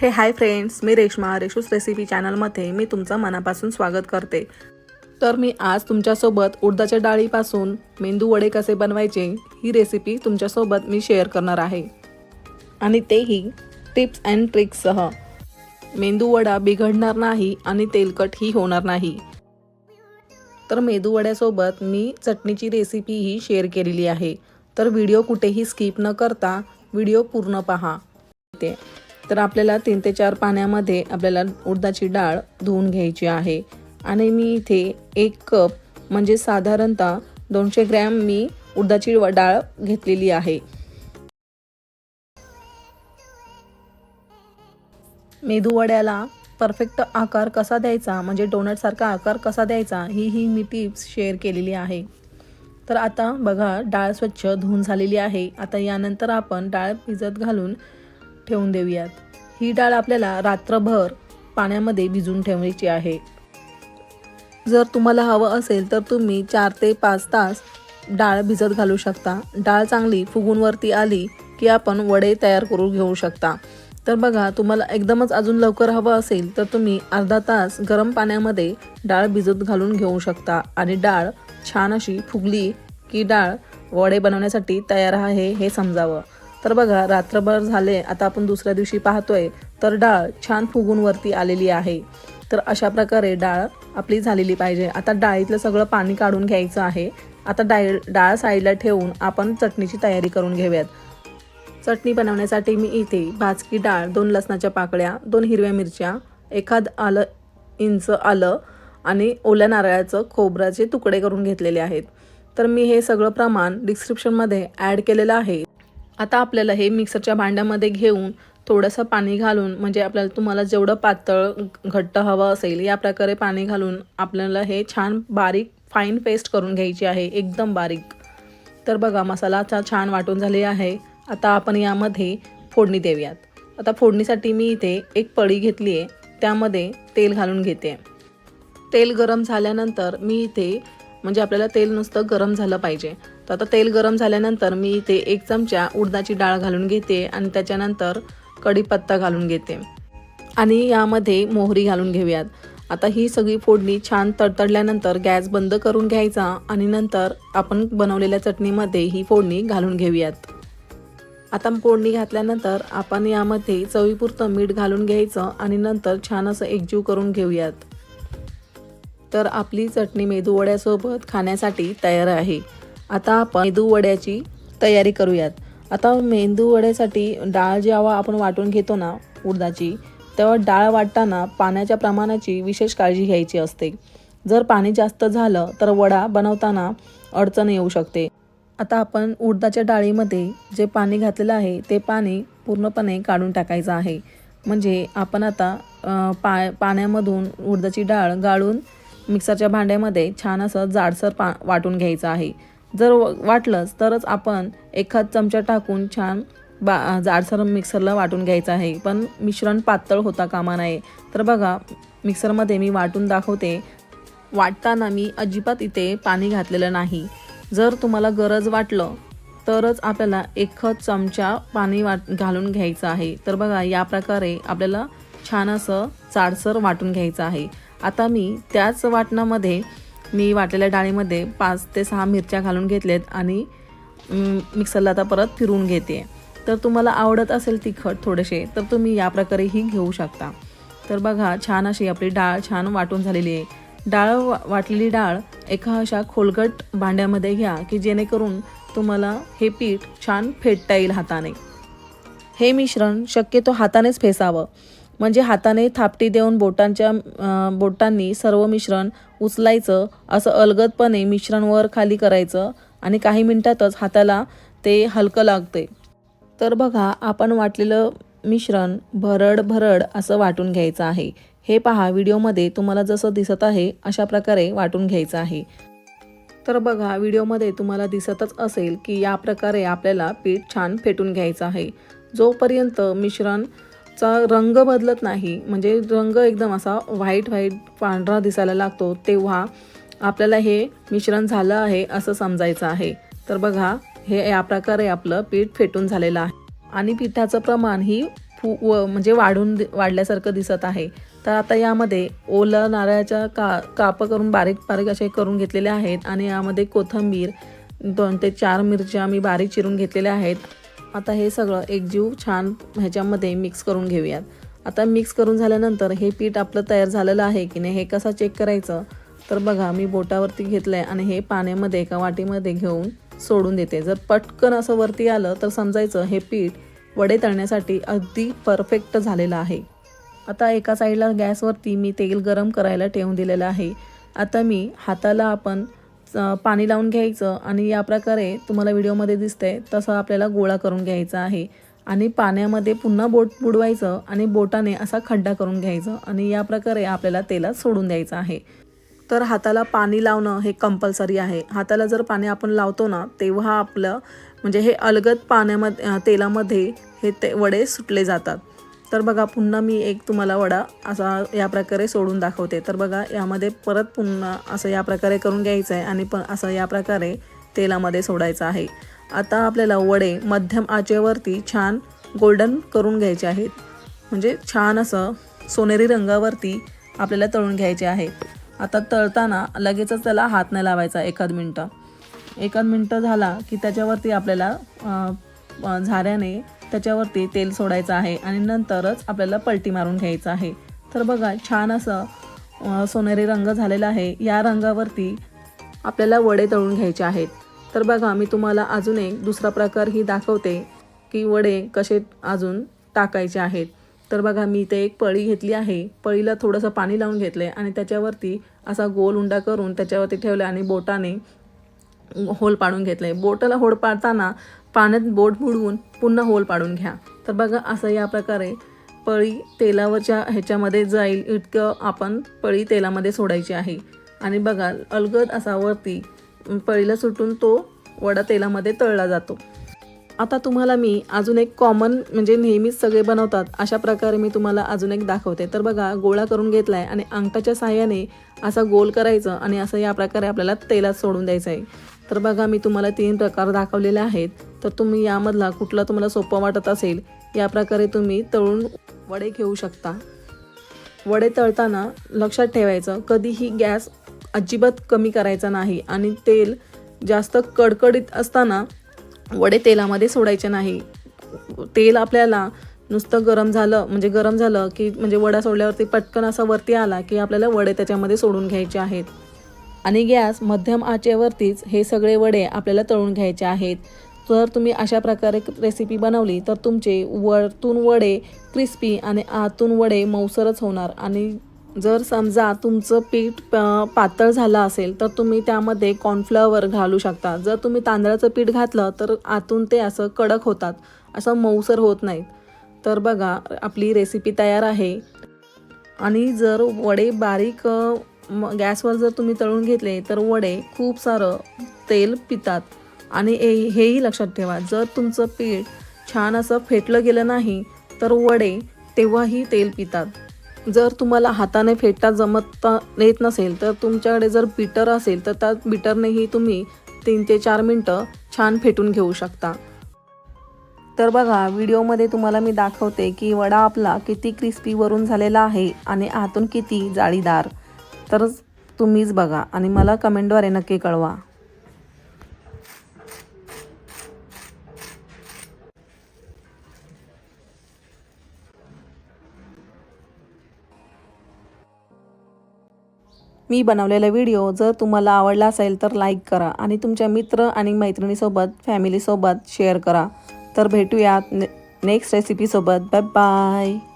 हे hi friends, मी Reshma रेशूस recipe चॅनलमध्ये मी तुमचं मनापासून स्वागत करते। तर मी आज तुमच्यासोबत उडदाच्या डाळीपासून मेंदू वडे कसे बनवायचे ही रेसिपी तुमच्यासोबत मी शेअर करणार आहे, आणि तेही टिप्स अँड ट्रिक्ससह। मेंदू वडा बिघडणार नाही आणि तेलकटही होणार नाही। तर मेंदू वड्यासोबत मी चटणीची रेसिपीही शेअर केलेली आहे, तर व्हिडिओ कुठेही स्किप न करता व्हिडिओ पूर्ण पहा। तर आपल्याला 3 ते 4 पाण्यामध्ये आपल्याला उडदाची डाळ धुवून घ्यायची आहे, आणि मी इथे 1 कप म्हणजे साधारणतः 200 ग्रॅम मी उडदाची डाळ घेतलेली आहे। मेंदू वड्याला परफेक्ट आकार कसा द्यायचा, म्हणजे डोनट सारखा आकार कसा द्यायचा ही मी टिप्स शेअर केलेली आहे। तर आता बघा, डाळ स्वच्छ धुवून झालेली आहे। आता यानंतर आपण डाळ भिजत घालून ठेवून देऊयात। ही डाळ आपल्याला रात्रभर पाण्यामध्ये भिजवून ठेवायची आहे। जर तुम्हाला हवं असेल तर तुम्ही 4 ते 5 तास डाळ भिजत घालू शकता। डाळ चांगली फुगून वरती आली की आपण वडे तयार करून घेऊ शकता। तर बघा, तुम्हाला एकदमच अजून लवकर हवं असेल तर तुम्ही अर्धा तास गरम पाण्यामध्ये डाळ भिजत घालून घेऊ शकता, आणि डाळ छान अशी फुगली की डाळ वडे बनवण्यासाठी तयार आहे हे समजावं। तर बघा, रात्रभर झाले, आता आपण दुसऱ्या दिवशी पाहतोय तर डाळ छान फुगून वरती आलेली आहे। तर अशा प्रकारे डाळ आपली झालेली पाहिजे। आता डाळीतलं सगळं पाणी काढून घ्यायचं आहे। आता डाळ साईडला ठेवून आपण चटणीची तयारी करून घेऊयात। चटणी बनवण्यासाठी मी इथे भाजकी डाळ, 2 लसणाच्या पाकळ्या, 2 हिरव्या मिरच्या, 1 इंच आलं आणि ओल्या नारळाचं खोबऱ्याचे तुकडे करून घेतलेले आहेत। तर मी हे सगळं प्रमाण डिस्क्रिप्शनमध्ये ॲड केलेलं आहे। आता आपल्याला हे मिक्सरच्या भांड्यामध्ये घेऊन थोडंसं पाणी घालून, म्हणजे तुम्हाला जेवढं पातळ घट्ट हवं असेल या प्रकारे पाणी घालून आपल्याला हे छान बारीक फाईन पेस्ट करून घ्यायची आहे, एकदम बारीक। तर बघा, मसाला छान वाटून झाले आहे। आता आपण यामध्ये फोडणी देऊयात। आता फोडणीसाठी मी इथे 1 पळी घेतली आहे, त्यामध्ये तेल घालून घेते। तेल गरम झाल्यानंतर मी इथे, म्हणजे आपल्याला तेल नुसतं गरम झालं पाहिजे। तर आता तेल गरम झाल्यानंतर मी इथे 1 चमचा उडदाची डाळ घालून घेते, आणि त्याच्यानंतर कढीपत्ता घालून घेते, आणि यामध्ये मोहरी घालून घेऊयात। आता ही सगळी फोडणी छान तडतडल्यानंतर गॅस बंद करून घ्यायचा, आणि नंतर आपण बनवलेल्या चटणीमध्ये ही फोडणी घालून घेऊयात। आता फोडणी घातल्यानंतर आपण यामध्ये चवीपुरतं मीठ घालून घ्यायचं, आणि नंतर छान असं एकजीव करून घेऊयात। तर आपली चटणी मेंदू वड्यासोबत खाण्यासाठी तयार आहे। आता आपण मेंदू वड्याची तयारी करूयात। आता मेंदू वड्यासाठी डाळ जेव्हा आपण वाटून घेतो ना उडदाची, तेव्हा डाळ वाटताना पाण्याच्या प्रमाणाची विशेष काळजी घ्यायची असते। जर पाणी जास्त झालं तर वडा बनवताना अडचण येऊ शकते। आता आपण उडदाच्या डाळीमध्ये जे पाणी घातलेलं आहे ते पाणी पूर्णपणे काढून टाकायचं आहे, म्हणजे आपण आता पाण्यामधून उडदाची डाळ गाळून मिक्सरच्या भांड्यामध्ये छान असं जाडसर वाटून घ्यायचं आहे। जर वाटलंच तरच आपण 1 चमचा टाकून छान जाडसर मिक्सरला वाटून घ्यायचं आहे, पण मिश्रण पातळ होता कामा नये। तर बघा, मिक्सरमध्ये मी वाटून दाखवते। वाटताना मी अजिबात इथे पाणी घातलेलं नाही। जर तुम्हाला गरज वाटलं तरच आपल्याला 1 चमचा पाणी घालून घ्यायचं आहे। तर बघा, या प्रकारे आपल्याला छान असं जाडसर वाटून घ्यायचं आहे। आता मी त्याच वाटणामध्ये मी वाटलेल्या डाळीमध्ये 5 ते 6 मिरच्या घालून घेतलेत, आणि मिक्सरला आता परत फिरवून घेते। तर तुम्हाला आवडत असेल तिखट थोडेसे तर तुम्ही या प्रकारेही घेऊ शकता। तर बघा, छान अशी आपली डाळ छान वाटून झालेली आहे। वाटलेली डाळ एका अशा खोलगट भांड्यामध्ये घ्या की जेणेकरून तुम्हाला हे पीठ छान फेटता येईल हाताने। हे मिश्रण शक्यतो हातानेच फेसावं, म्हणजे हाताने थापटी देऊन बोटांनी सर्व मिश्रण उचलायचं, असं अलगदपणे मिश्रण वर खाली करायचं, आणि काही मिनिटातच हाताला ते हलकं लागते। तर बघा, आपण वाटलेलं मिश्रण भरड असं वाटून घ्यायचं आहे। हे पहा, व्हिडिओमध्ये तुम्हाला जसं दिसत आहे अशा प्रकारे वाटून घ्यायचं आहे। तर बघा, व्हिडिओमध्ये तुम्हाला दिसतच असेल की या प्रकारे आपल्याला पीठ छान फेटून घ्यायचं आहे। जोपर्यंत मिश्रणचा रंग बदलत नाही, म्हणजे रंग एकदम असा व्हाईट पांढरा दिसायला लागतो, तेव्हा आपल्याला हे मिश्रण झालं आहे असं समजायचं आहे। तर बघा, हे या प्रकारे आपलं पीठ फेटून झालेलं आहे, आणि पिठाचं प्रमाण ही म्हणजे वाढल्यासारखं दिसत आहे। तर आता यामध्ये ओलं नारळाच्या काप करून बारीक बारीक असे करून घेतलेले आहेत आणि यामध्ये कोथिंबीर 2 ते 4 मिरच्या मी बारीक चिरून घेतलेल्या आहेत। आता हे सगळं एकजीव छान ह्याच्यामध्ये मिक्स करून घेऊयात। आता मिक्स करून झाल्यानंतर हे पीठ आपलं तयार झालेलं आहे की नाही हे कसं चेक करायचं, तर बघा मी बोटावरती घेतलंय आणि हे पाण्यामध्ये एका वाटीमध्ये घेऊन सोडून देते। जर पटकन असं वरती आलं तर समजायचं हे पीठ वडे तळण्यासाठी अगदी परफेक्ट झालेलं आहे। आता एका साईडला गॅसवरती मी तेल गरम करायला ठेवून दिलेलं आहे। आता मी हाताला आपण पाणी लावून घ्यायचं आणि या प्रकारे तुम्हाला व्हिडिओमध्ये दिसतंय तसं आपल्याला गोळा करून घ्यायचा आहे आणि पाण्यामध्ये पुन्हा बोट बुडवायचं आणि बोटाने असा खड्डा करून घ्यायचं आणि या प्रकारे आपल्याला तेलात सोडून द्यायचं आहे। तर हाताला पाणी लावणं हे कंपल्सरी आहे। हाताला जर पाणी आपण लावतो ना तेव्हा आपलं म्हणजे हे अलगद पाण्यामध्ये तेलामध्ये हे वडे सुटले जातात। तर बघा पुन्हा मी एक तुम्हाला वडा असा या प्रकारे सोडून दाखवते। तर बघा यामध्ये परत पुन्हा असं या प्रकारे करून घ्यायचं आहे आणि पण असं या प्रकारे तेलामध्ये सोडायचं आहे। आता आपल्याला वडे मध्यम आचेवरती छान गोल्डन करून घ्यायचे आहेत, म्हणजे छान असं सोनेरी रंगावरती आपल्याला तळून घ्यायचे आहेत। आता तळताना लगेचच त्याला हात नाही लावायचा, एखाद मिनटं झाला की त्याच्यावरती आपल्याला झाऱ्याने त्याच्यावरती तेल सोडायचं आहे आणि नंतरच आपल्याला पलटी मारून घ्यायचं आहे। तर बघा छान असं सोनेरी रंग झालेला आहे। या रंगावरती आपल्याला वडे तळून घ्यायचे आहेत। तर बघा मी तुम्हाला अजून एक दुसरा प्रकारही दाखवते की वडे कसे अजून टाकायचे आहेत। तर बघा मी इथे एक पळी घेतली आहे, पळीला थोडंसं पाणी लावून घेतले आणि त्याच्यावरती असा गोल उंडा करून त्याच्यावरती ठेवले आणि बोटाने होल पाडून घेतले। बोटाला होल पाडताना पाण्यात बोट बुडवून पुन्हा होल पाडून घ्या। तर बघा असं या प्रकारे पळी तेलावरच्या ह्याच्यामध्ये जाईल इतकं आपण पळी तेलामध्ये सोडायची आहे आणि बघा अलगद असा वरती पळीला सुटून तो वडा तेलामध्ये तळला जातो। आता तुम्हाला मी अजून एक कॉमन म्हणजे नेहमीच सगळे बनवतात अशा प्रकारे मी तुम्हाला अजून एक दाखवते। तर बघा गोळा करून घेतलाय आणि अंगठाच्या साहाय्याने असा गोल करायचं आणि असं या प्रकारे आपल्याला तेलात सोडून द्यायचं आहे। तर बघा मी तुम्हाला 3 प्रकार दाखवलेले आहेत। तर तुम्ही यामधला कुठला तुम्हाला सोपं वाटत असेल या प्रकारे तुम्ही तळून वडे घेऊ शकता। वडे तळताना लक्षात ठेवायचं कधीही गॅस अजिबात कमी करायचा नाही आणि तेल जास्त कडकडीत असताना वडे तेलामध्ये सोडायचे नाही। तेल आपल्याला नुसतं गरम झालं की म्हणजे वडा सोडल्यावरती पटकन असा वरती आला की आपल्याला वडे त्याच्यामध्ये सोडून घ्यायचे आहेत आणि गॅस मध्यम आचेवरतीच हे सगळे वडे आपल्याला तळून घ्यायचे आहेत। जर तुम्ही अशा प्रकारे रेसिपी बनवली तर तुमचे वरतून वडे क्रिस्पी आणि आतून वडे मऊसरच होणार। आणि जर समजा तुमचं पीठ पातळ झालं असेल तर तुम्ही त्यामध्ये कॉर्नफ्लॉवर घालू शकता। जर तुम्ही तांदळाचं पीठ घातलं तर आतून ते असं कडक होतात, असं मऊसर होत नाहीत। तर बघा आपली रेसिपी तयार आहे आणि जर वडे बारीक गॅसवर जर तुम्ही तळून घेतले तर वडे खूप सारं तेल पितात आणि हेही लक्षात ठेवा जर तुमचं पीठ छान असं फेटलं गेलं नाही तर वडे तेव्हाही तेल पितात। जर तुम्हाला हाताने फेटता जमता येत नसेल तर तुमच्याकडे जर बीटर असेल तर त्या बीटरनेही तुम्ही 3 ते 4 मिनटं छान फेटून घेऊ शकता। तर बघा व्हिडिओमध्ये तुम्हाला मी दाखवते की वडा आपला किती क्रिस्पी वरून झालेला आहे आणि आतून किती जाळीदार। तर तुम्हीच बघा आणि मला कमेंटद्वारे नक्की कळवा। मी बनवलेला व्हिडिओ जर तुम्हाला आवडला असेल तर लाईक करा आणि तुमच्या मित्र आणि मैत्रिणीसोबत फॅमिलीसोबत शेअर करा। तर भेटूयात नेक्स्ट रेसिपीसोबत। Bye bye.